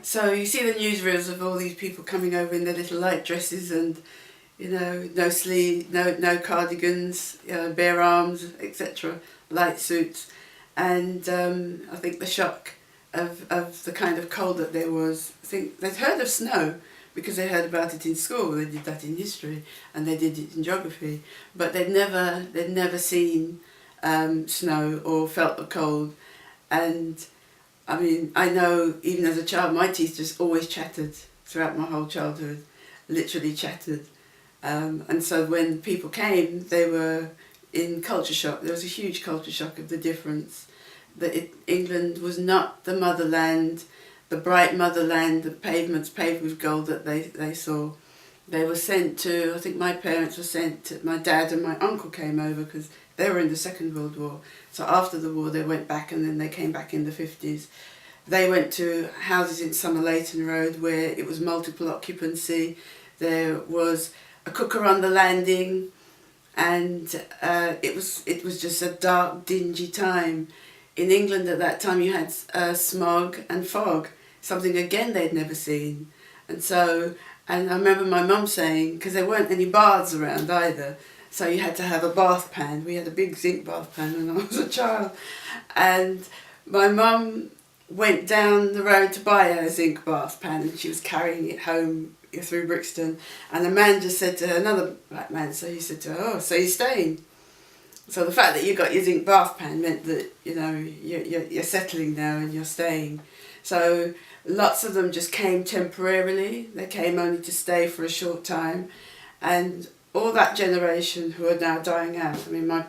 So you see the newsreels of all these people coming over in their little light dresses and, you know, no sleeve, no cardigans, bare arms, etc., light suits. And I think the shock of the kind of cold that there was, I think they'd heard of snow because they heard about it in school. They did that in history and they did it in geography, but they'd never seen snow or felt the cold. And I mean, I know even as a child, my teeth just always chattered throughout my whole childhood, literally chattered. And so when people came, they were in culture shock. There was a huge culture shock of the difference. That England was not the motherland, the bright motherland, the pavements paved with gold that they saw. They were sent to, I think my parents were sent to, my dad and my uncle came over because they were in the Second World War. So after the war they went back and then they came back in the 50s. They went to houses in Somerleyton Road where it was multiple occupancy. There was a cooker on the landing and it was just a dark, dingy time. In England at that time you had smog and fog, something again they'd never seen. And I remember my mum saying, because there weren't any baths around either, so you had to have a bath pan. We had a big zinc bath pan when I was a child. And my mum went down the road to buy a zinc bath pan and she was carrying it home through Brixton. And a man just said to her, another black man, so he said to her, "Oh, so you're staying?" So the fact that you got your zinc bath pan meant that, you know, you're settling now and you're staying. So lots of them just came temporarily. They came only to stay for a short time. And all that generation who are now dying out. I mean, my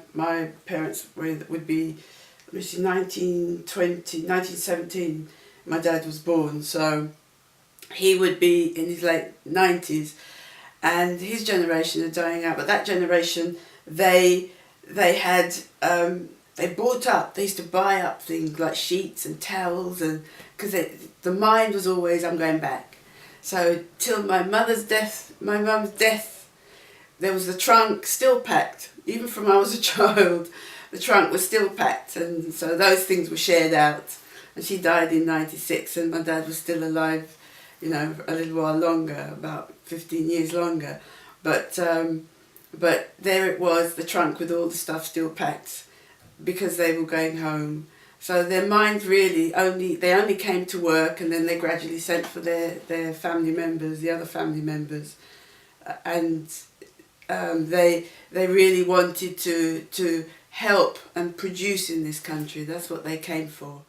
parents would be, let me see, 1917, my dad was born. So he would be in his late 90s. And his generation are dying out. But that generation, they had, they bought up, they used to buy up things like sheets and towels, and because the mind was always, I'm going back. So till my mum's death, there was the trunk still packed. Even from when I was a child, the trunk was still packed, and so those things were shared out. And she died in 96 and my dad was still alive, you know, a little while longer, about 15 years longer. But there it was, the trunk with all the stuff still packed because they were going home. So their mind really they only came to work and then they gradually sent for their family members, the other family members. And they really wanted to help and produce in this country. That's what they came for.